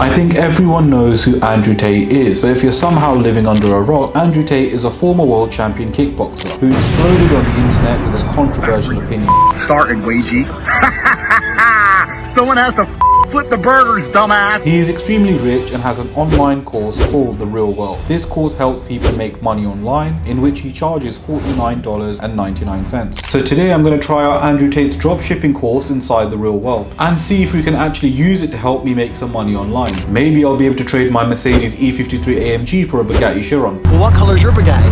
I think everyone knows who Andrew Tate is, but if you're somehow living under a rock, Andrew Tate is a former world champion kickboxer who exploded on the internet with his controversial opinions. Started, Ouija. Someone has to flip the burgers, dumbass. He is extremely rich and has an online course called The Real World. This course helps people make money online, in which he charges $49.99. So today I'm going to try out Andrew Tate's dropshipping course inside The Real World and see if we can actually use it to help me make some money online. Maybe I'll be able to trade my Mercedes E53 AMG for a Bugatti Chiron. Well, what color is your Bugatti?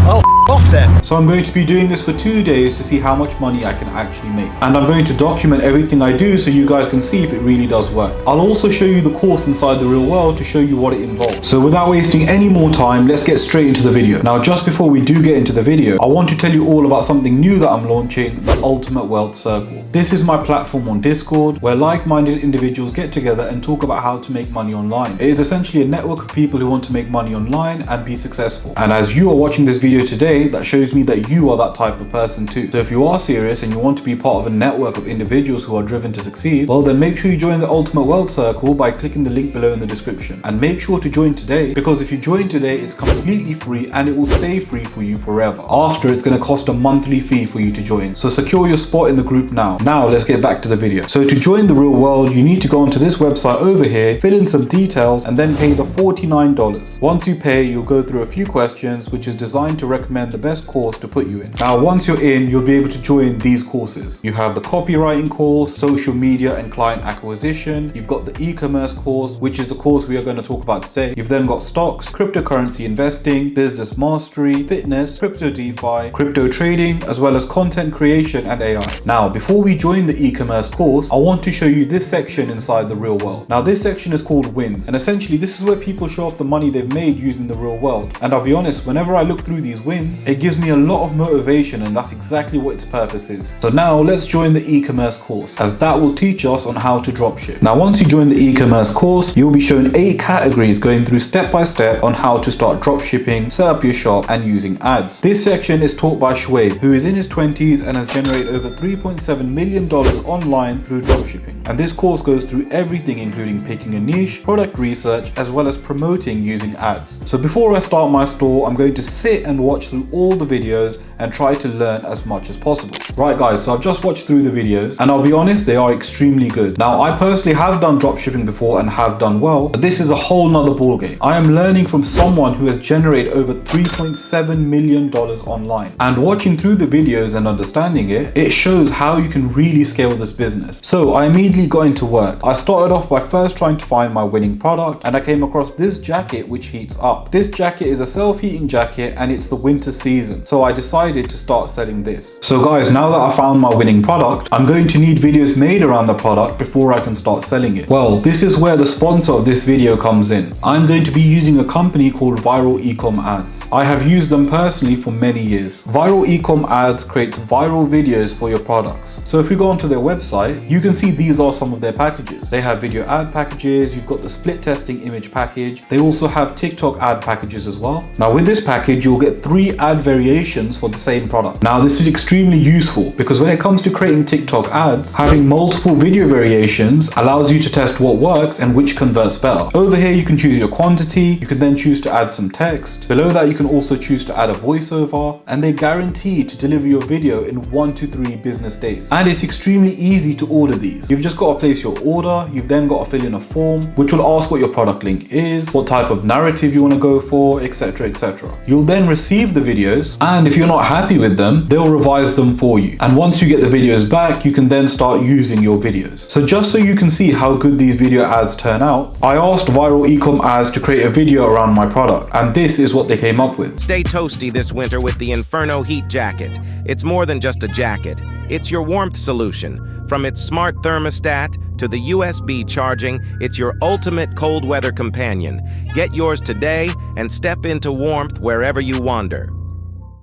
Oh, off then. So I'm going to be doing this for 2 days to see how much money I can actually make. And I'm going to document everything I do so you guys can see if it really does work. I'll also show you the course inside The Real World to show you what it involves. So without wasting any more time, let's get straight into the video. Now, just before we do get into the video, I want to tell you all about something new that I'm launching, the Ultimate Wealth Circle. This is my platform on Discord where like-minded individuals get together and talk about how to make money online. It is essentially a network of people who want to make money online and be successful. And as you are watching this video today, that shows me that you are that type of person too. So if you are serious and you want to be part of a network of individuals who are driven to succeed, well then make sure you join the Ultimate Wealth Circle by clicking the link below in the description. And make sure to join today, because if you join today, it's completely free and it will stay free for you forever. After, it's going to cost a monthly fee for you to join. So secure your spot in the group now. Now let's get back to the video. So to join The Real World, you need to go onto this website over here, fill in some details and then pay the $49. Once you pay, you'll go through a few questions which is designed to recommend the best course to put you in. Now once you're in, you'll be able to join these courses. You have the copywriting course, social media and client acquisition. You've got the e-commerce course, which is the course we are going to talk about today. You've then got stocks, cryptocurrency investing, business mastery, fitness, crypto DeFi, crypto trading, as well as content creation and AI. Now before we join the e-commerce course, I want to show you this section inside The Real World. Now this section is called wins, and essentially this is where people show off the money they've made using The Real World. And I'll be honest, whenever I look through these wins, it gives me a lot of motivation, and that's exactly what its purpose is. So now let's join the e-commerce course, as that will teach us on how to dropship. Now once you join the e-commerce course, you'll be shown 8 categories going through step by step on how to start dropshipping, set up your shop and using ads. This section is taught by Shoaib, who is in his 20s and has generated over $3.7 million online through dropshipping. And this course goes through everything, including picking a niche, product research, as well as promoting using ads. So before I start my store, I'm going to sit and watch through all the videos and try to learn as much as possible. Right guys, so I've just watched through the videos and I'll be honest, they are extremely good. Now I personally have done dropshipping before and have done well, but this is a whole nother ballgame. I am learning from someone who has generated over $3.7 million online, and watching through the videos and understanding it, it shows how you can really scale this business. So I immediately got into work. I started off by first trying to find my winning product, and I came across this jacket which heats up. This jacket is a self-heating jacket and it's the winter season, so I decided to start selling this. So guys, now that I found my winning product, I'm going to need videos made around the product before I can start selling it. Well, this is where the sponsor of this video comes in. I'm going to be using a company called Ecom Adz. I have used them personally for many years. Ecom Adz creates viral videos for your products. So if we go onto their website, you can see these are some of their packages. They have video ad packages, you've got the split testing image package. They also have TikTok ad packages as well. Now with this package, you'll get 3 ad variations for the same product. Now this is extremely useful because when it comes to creating TikTok ads, having multiple video variations allows you to test what works and which converts better. Over here you can choose your quantity, you can then choose to add some text. Below that you can also choose to add a voiceover, and they guarantee to deliver your video in 1 to 3 business days. And it's extremely easy to order these. You've just got to place your order, you've then got to fill in a form which will ask what your product link is, what type of narrative you want to go for, etc, etc. You'll then receive the videos, and if you're not happy with them, they'll revise them for you. And once you get the videos back, you can then start using your videos. So just so you can see how good these video ads turn out, I asked Ecom Adz to create a video around my product, and this is what they came up with. Stay toasty this winter with the Inferno Heat Jacket. It's more than just a jacket. It's your warmth solution. From its smart thermostat to the USB charging, it's your ultimate cold weather companion. Get yours today and step into warmth wherever you wander.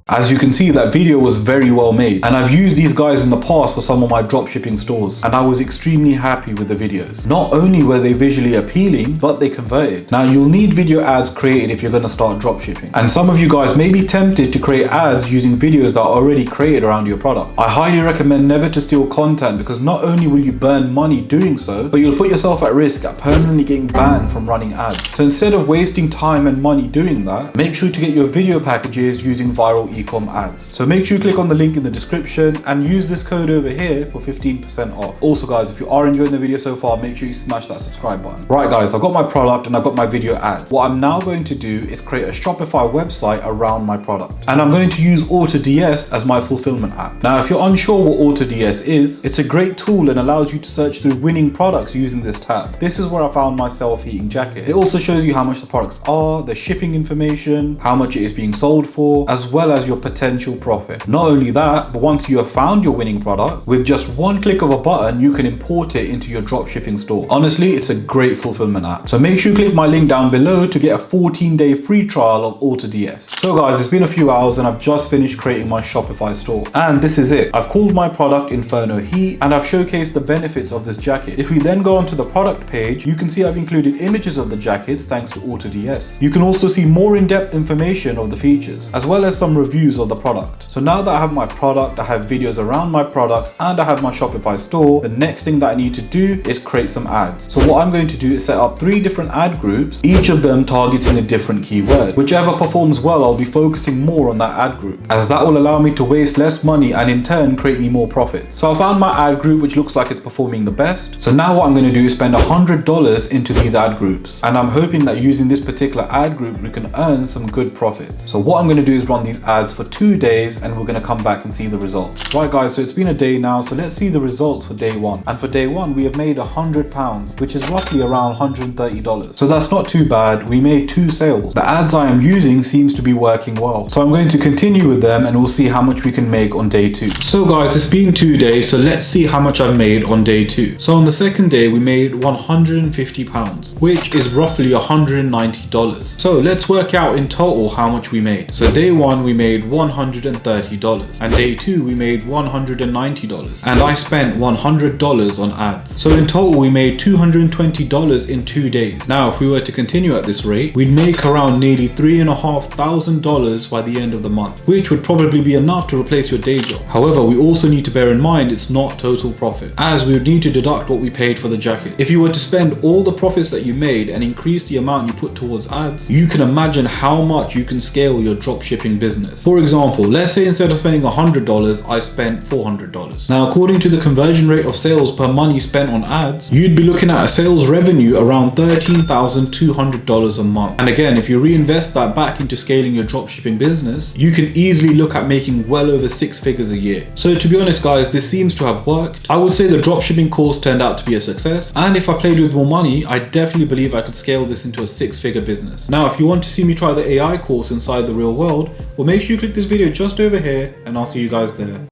As you can see, that video was very well made, and I've used these guys in the past for some of my dropshipping stores, and I was extremely happy with the videos. Not only were they visually appealing, but they converted. Now you'll need video ads created if you're going to start dropshipping, and some of you guys may be tempted to create ads using videos that are already created around your product. I highly recommend never to steal content, because not only will you burn money doing so, but you'll put yourself at risk at permanently getting banned from running ads. So instead of wasting time and money doing that, make sure to get your video packages using viral Ecom Adz. So make sure you click on the link in the description and use this code over here for 15% off. Also guys, if you are enjoying the video so far, make sure you smash that subscribe button. Right guys, I've got my product and I've got my video ads. What I'm now going to do is create a Shopify website around my product. And I'm going to use AutoDS as my fulfillment app. Now if you're unsure what AutoDS is, it's a great tool and allows you to search through winning products using this tab. This is where I found my self-heating jacket. It also shows you how much the products are, the shipping information, how much it is being sold for, as well as your potential profit. Not only that, but once you have found your winning product, with just one click of a button, you can import it into your dropshipping store. Honestly, it's a great fulfillment app. So make sure you click my link down below to get a 14-day free trial of AutoDS. So guys, it's been a few hours and I've just finished creating my Shopify store. And this is it. I've called my product Inferno Heat and I've showcased the benefits of this jacket. If we then go onto the product page, you can see I've included images of the jackets thanks to AutoDS. You can also see more in-depth information of the features, as well as some reviews of the product. So now that I have my product, I have videos around my products, and I have my Shopify store, the next thing that I need to do is create some ads. So what I'm going to do is set up 3 different ad groups, each of them targeting a different keyword. Whichever performs well, I'll be focusing more on that ad group, as that will allow me to waste less money and in turn create me more profits. So I found my ad group which looks like it's performing the best. So now what I'm going to do is spend $100 into these ad groups, and I'm hoping that using this particular ad group we can earn some good profits. So what I'm going to do is run these ads for 2 days and we're going to come back and see the results. Right guys, so it's been a day now, so let's see the results for day 1. And for day 1 we have made £100, which is roughly around $130. So that's not too bad. We made 2 sales. The ads I am using seems to be working well. So I'm going to continue with them and we'll see how much we can make on day 2. So guys, it's been 2 days, so let's see how much I've made on day 2. So on the second day we made £150, which is roughly $190. So let's work out in total how much we made. So day 1 we made $130 and day 2 we made $190, and I spent $100 on ads. So in total we made $220 in 2 days. Now if we were to continue at this rate, we'd make around nearly $3,500 by the end of the month, which would probably be enough to replace your day job. However, we also need to bear in mind it's not total profit, as we would need to deduct what we paid for the jacket. If you were to spend all the profits that you made and increase the amount you put towards ads, you can imagine how much you can scale your dropshipping business. For example, let's say instead of spending $100, I spent $400. Now, according to the conversion rate of sales per money spent on ads, you'd be looking at a sales revenue around $13,200 a month. And again, if you reinvest that back into scaling your dropshipping business, you can easily look at making well over 6 figures a year. So to be honest guys, this seems to have worked. I would say the dropshipping course turned out to be a success, and if I played with more money, I definitely believe I could scale this into a 6-figure business. Now if you want to see me try the AI course inside the real world, well, make sure you click this video just over here and I'll see you guys there.